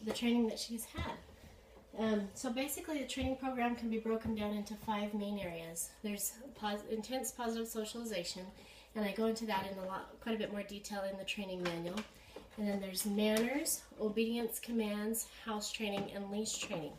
the training that she's had. So basically the training program can be broken down into 5 main areas. There's intense positive socialization, and I go into that in quite a bit more detail in the training manual. And then there's manners, obedience commands, house training, and leash training.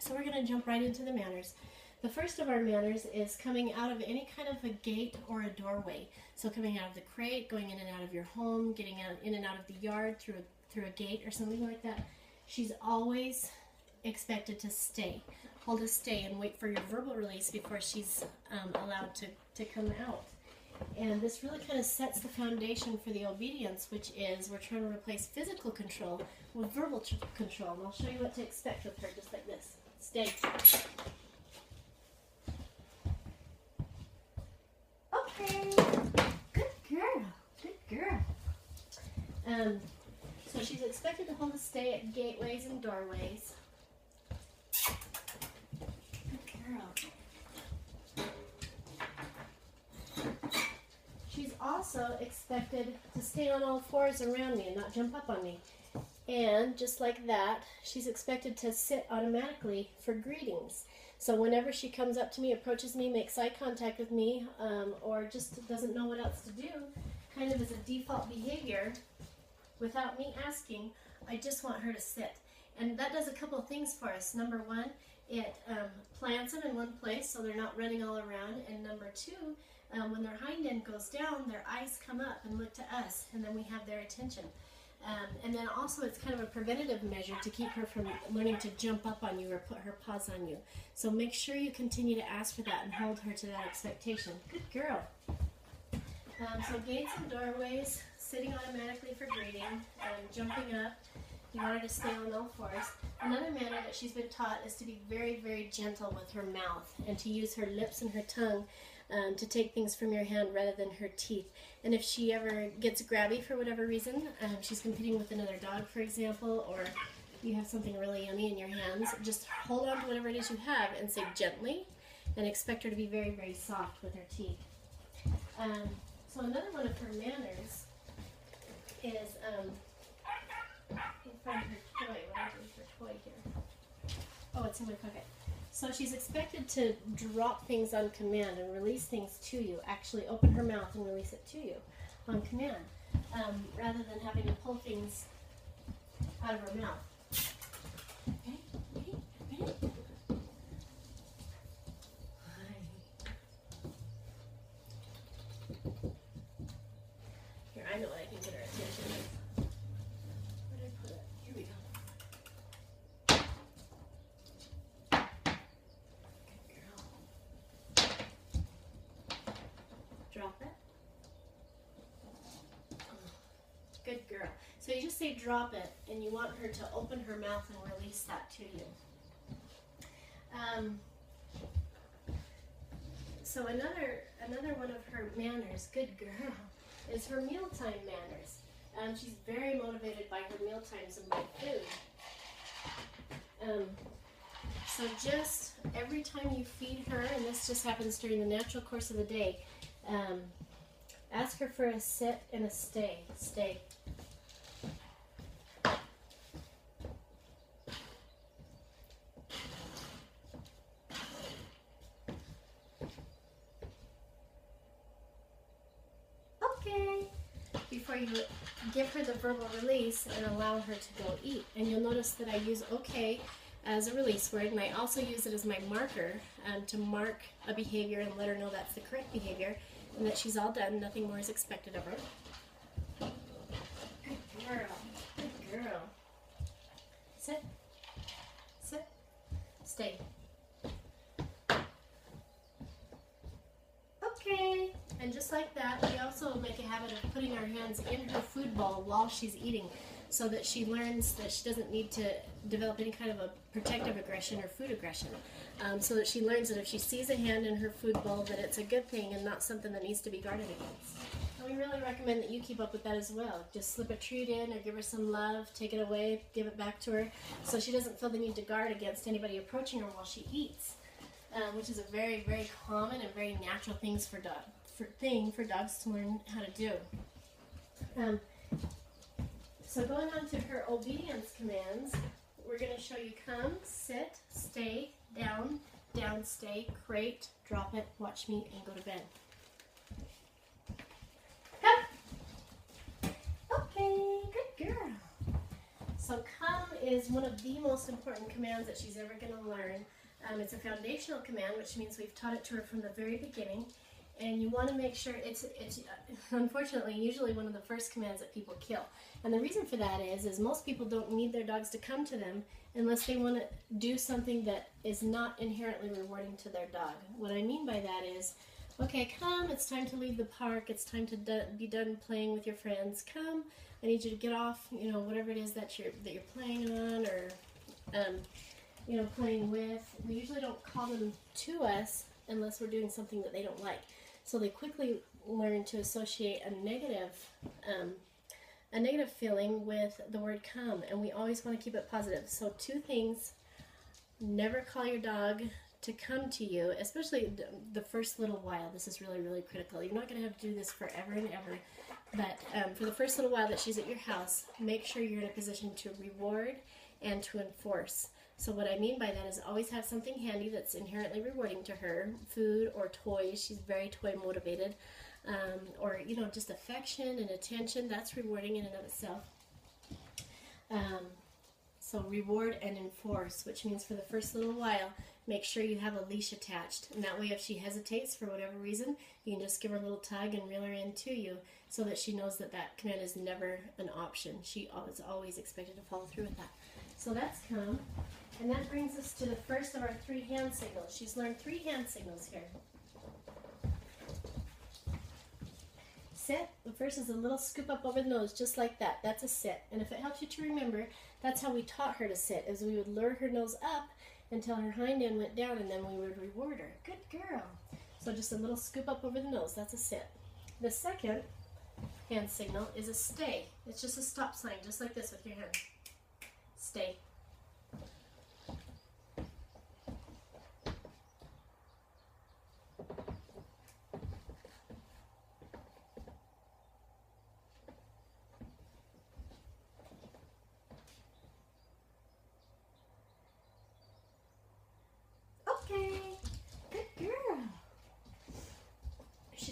So we're going to jump right into the manners. The first of our manners is coming out of any kind of a gate or a doorway. So coming out of the crate, going in and out of your home, getting in and out of the yard through a gate or something like that. She's always expected to stay. Hold a stay and wait for your verbal release before she's allowed to come out. And this really kind of sets the foundation for the obedience, which is we're trying to replace physical control with verbal control. And I'll show you what to expect with her, just like this. Stay. Okay. Good girl. Good girl. So she's expected to hold a stay at gateways and doorways. Good girl. She's also expected to stay on all fours around me and not jump up on me. And just like that, she's expected to sit automatically for greetings. So whenever she comes up to me, approaches me, makes eye contact with me, or just doesn't know what else to do, kind of as a default behavior, without me asking, I just want her to sit. And that does a couple of things for us. Number one, it plants them in one place so they're not running all around. And number two, when their hind end goes down, their eyes come up and look to us, and then we have their attention. And then also it's kind of a preventative measure to keep her from learning to jump up on you or put her paws on you. So make sure you continue to ask for that and hold her to that expectation. Good girl. So gates and doorways, sitting automatically for greeting, jumping up. You want her to stay on all fours. Another manner that she's been taught is to be very, very gentle with her mouth and to use her lips and her tongue to take things from your hand rather than her teeth. And if she ever gets grabby for whatever reason, she's competing with another dog, for example, or you have something really yummy in your hands, just hold on to whatever it is you have and say gently, and expect her to be very, very soft with her teeth. So another one of her manners is, let me find her toy. What is her toy here? Oh, it's in my pocket. So she's expected to drop things on command and release things to you. Actually open her mouth and release it to you on command, rather than having to pull things out of her mouth. Okay, ready? Here, I know what I can get her attention with. Where did I put it? Here we go. Drop it. Good girl. So you just say drop it, and you want her to open her mouth and release that to you. So another one of her manners, good girl, is her mealtime manners. She's very motivated by her meal times and by food. So just every time you feed her, and this just happens during the natural course of the day, ask her for a sit and a stay. Stay. Okay. Before you give her the verbal release and allow her to go eat. And you'll notice that I use okay as a release word, and I also use it as my marker to mark a behavior and let her know that's the correct behavior and that she's all done, nothing more is expected of her. Good girl, good girl. Sit, sit, stay. Okay, and just like that, we also make a habit of putting our hands in her food bowl while she's eating, so that she learns that she doesn't need to develop any kind of a protective aggression or food aggression. So that she learns that if she sees a hand in her food bowl, that it's a good thing and not something that needs to be guarded against. And we really recommend that you keep up with that as well. Just slip a treat in or give her some love, take it away, give it back to her, so she doesn't feel the need to guard against anybody approaching her while she eats, which is a very, very common and very natural things for dogs to learn how to do. So going on to her obedience commands, we're going to show you come, sit, stay, down, down, stay, crate, drop it, watch me, and go to bed. Come. Okay, good girl. So come is one of the most important commands that she's ever going to learn. It's a foundational command, which means we've taught it to her from the very beginning. And you want to make sure it's unfortunately usually one of the first commands that people kill. And the reason for that is most people don't need their dogs to come to them unless they want to do something that is not inherently rewarding to their dog. What I mean by that is, okay, come, it's time to leave the park, it's time to be done playing with your friends. Come, I need you to get off, you know, whatever it is that you're playing on or you know, playing with. We usually don't call them to us unless we're doing something that they don't like. So they quickly learn to associate a negative feeling with the word come, and we always want to keep it positive. So 2 things: never call your dog to come to you, especially the first little while. This is really, really critical. You're not going to have to do this forever and ever, but for the first little while that she's at your house, make sure you're in a position to reward and to enforce. So what I mean by that is always have something handy that's inherently rewarding to her, food or toys. She's very toy motivated, or you know, just affection and attention. That's rewarding in and of itself. So reward and enforce, which means for the first little while, make sure you have a leash attached, and that way if she hesitates for whatever reason, you can just give her a little tug and reel her in to you, so that she knows that that command is never an option. She is always expected to follow through with that. So that's come. And that brings us to the first of our 3 hand signals. She's learned 3 hand signals here. Sit. The first is a little scoop up over the nose, just like that. That's a sit. And if it helps you to remember, that's how we taught her to sit, is we would lure her nose up until her hind end went down, and then we would reward her. Good girl. So just a little scoop up over the nose. That's a sit. The second hand signal is a stay. It's just a stop sign, just like this with your hand. Stay.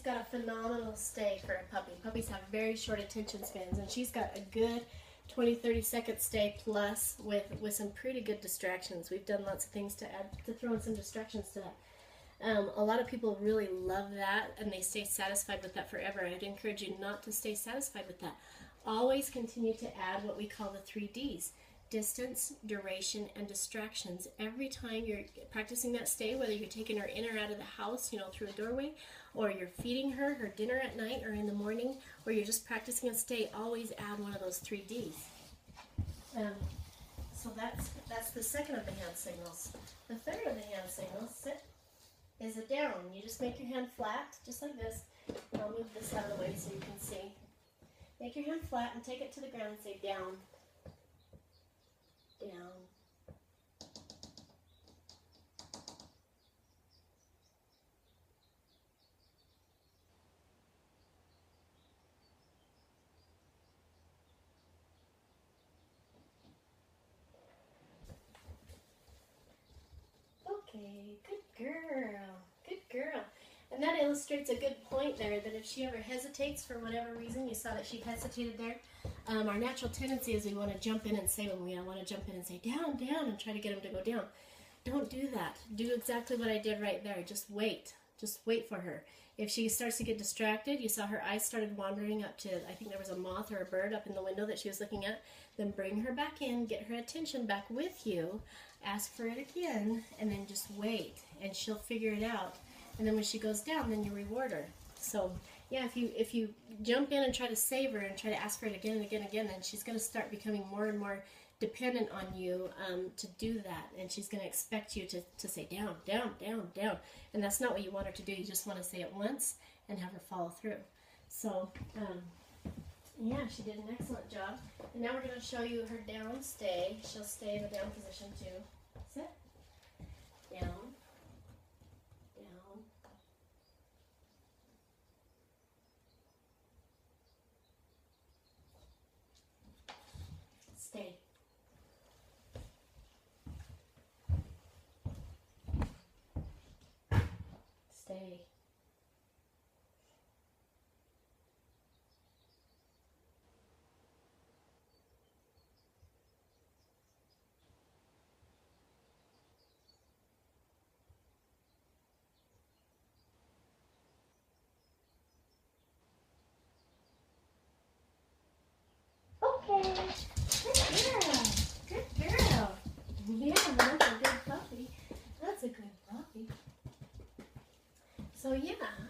Got a phenomenal stay for a puppy. Puppies have very short attention spans, and she's got a good 20-30 second stay plus with some pretty good distractions. We've done lots of things to add, to throw in some distractions to that. A lot of people really love that, and they stay satisfied with that forever. I'd encourage you not to stay satisfied with that. Always continue to add what we call the 3 Ds. Distance, duration, and distractions. Every time you're practicing that stay, whether you're taking her in or out of the house, you know, through a doorway, or you're feeding her dinner at night or in the morning, or you're just practicing a stay, always add one of those 3 Ds. So that's the second of the hand signals. The third of the hand signals, sit, is a down. You just make your hand flat, just like this. I'll move this out of the way so you can see. Make your hand flat and take it to the ground and say down. Down. Okay, good girl, good girl. And that illustrates a good point there, that if she ever hesitates for whatever reason, you saw that she hesitated there, our natural tendency is we want to jump in and say, when we want to jump in and say, down, down, and try to get him to go down. Don't do that. Do exactly what I did right there. Just wait. Just wait for her. If she starts to get distracted, you saw her eyes started wandering up to, I think there was a moth or a bird up in the window that she was looking at, then bring her back in, get her attention back with you, ask for it again, and then just wait, and she'll figure it out. And then when she goes down, then you reward her. So yeah, if you jump in and try to save her and try to ask for it again and again and again, then she's going to start becoming more and more dependent on you to do that, and she's going to expect you to say down, down, down, down, and that's not what you want her to do. You just want to say it once and have her follow through. So yeah, she did an excellent job. And now we're going to show you her down stay. She'll stay in the down position too. Sit, down, down,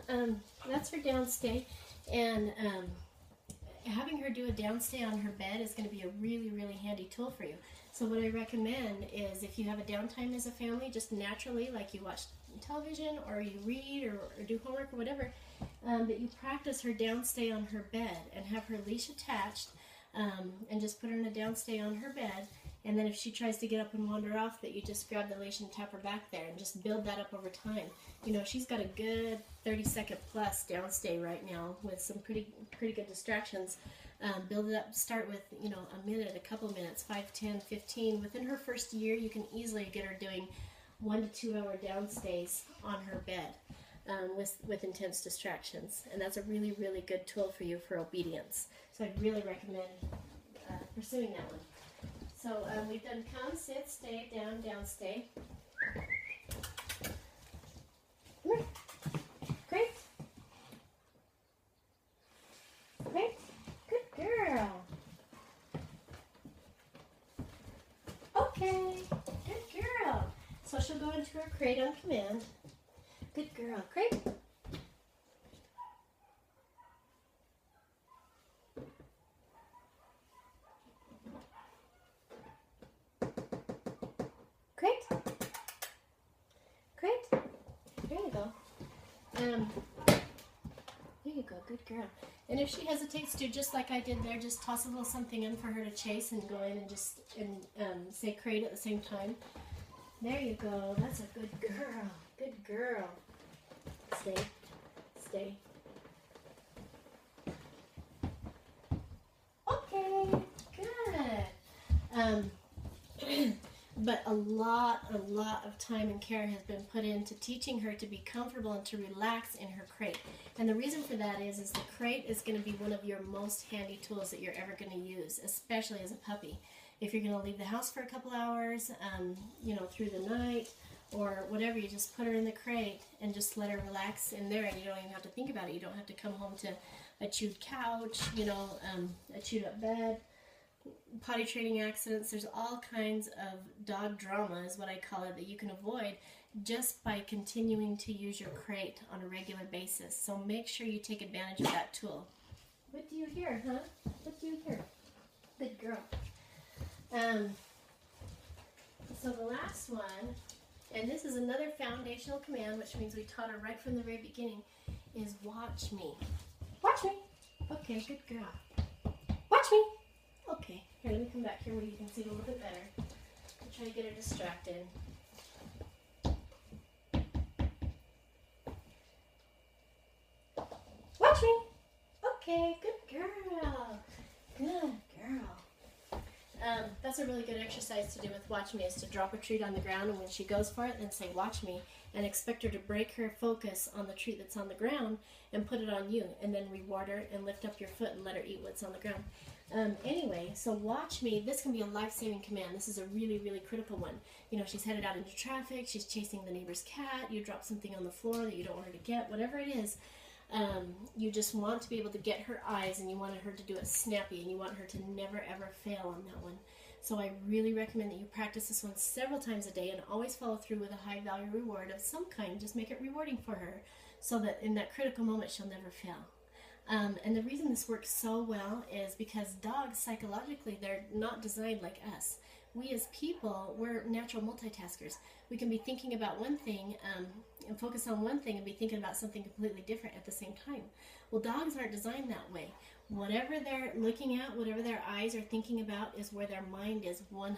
that's her downstay, and having her do a downstay on her bed is going to be a really, really handy tool for you. So what I recommend is if you have a downtime as a family, just naturally, like you watch television or you read or do homework or whatever, that you practice her downstay on her bed and have her leash attached, and just put her in a downstay on her bed. And then if she tries to get up and wander off, that you just grab the leash and tap her back there and just build that up over time. You know, she's got a good 30-second plus downstay right now with some pretty good distractions. Build it up, start with, you know, a minute, a couple minutes, 5, 10, 15. Within her first year, you can easily get her doing 1 to 2 hour downstays on her bed with intense distractions. And that's a really, really good tool for you for obedience. So I'd really recommend pursuing that one. So we've done come, sit, stay, down, down, stay. Great. Great. Good girl. Okay. Good girl. So she'll go into her crate on command. Good girl. Great. Great. Great. There you go. There you go. Good girl. And if she hesitates to, just like I did there, just toss a little something in for her to chase and go in and just say crate at the same time. There you go. That's a good girl. Good girl. Stay. Stay. Okay. Good. But a lot of time and care has been put into teaching her to be comfortable and to relax in her crate. And the reason for that is the crate is going to be one of your most handy tools that you're ever going to use, especially as a puppy. If you're going to leave the house for a couple hours, you know, through the night or whatever, you just put her in the crate and just let her relax in there, and you don't even have to think about it. You don't have to come home to a chewed couch, you know, a chewed up bed. Potty training accidents. There's all kinds of dog drama, is what I call it, that you can avoid just by continuing to use your crate on a regular basis. So make sure you take advantage of that tool. What do you hear, huh? What do you hear? Good girl. So the last one, and this is another foundational command, which means we taught her right from the very beginning, is watch me. Watch me. Okay, good girl. Watch me. Okay, here, let me come back here where you can see it a little bit better. I'll try to get her distracted. Watch me! Okay, good girl. Good girl. That's a really good exercise to do with watch me, is to drop a treat on the ground, and when she goes for it, then say watch me, and expect her to break her focus on the treat that's on the ground and put it on you, and then reward her and lift up your foot and let her eat what's on the ground. Anyway, so watch me. This can be a life-saving command. This is a really, really critical one. You know, she's headed out into traffic, she's chasing the neighbor's cat, you drop something on the floor that you don't want her to get, whatever it is. You just want to be able to get her eyes, and you want her to do it snappy, and you want her to never ever fail on that one. So I really recommend that you practice this one several times a day and always follow through with a high value reward of some kind. Just make it rewarding for her so that in that critical moment she'll never fail. And the reason this works so well is because dogs, psychologically, they're not designed like us. We as people, we're natural multitaskers. We can be thinking about one thing and focus on one thing and be thinking about something completely different at the same time. Well, dogs aren't designed that way. Whatever they're looking at, whatever their eyes are thinking about is where their mind is 100%.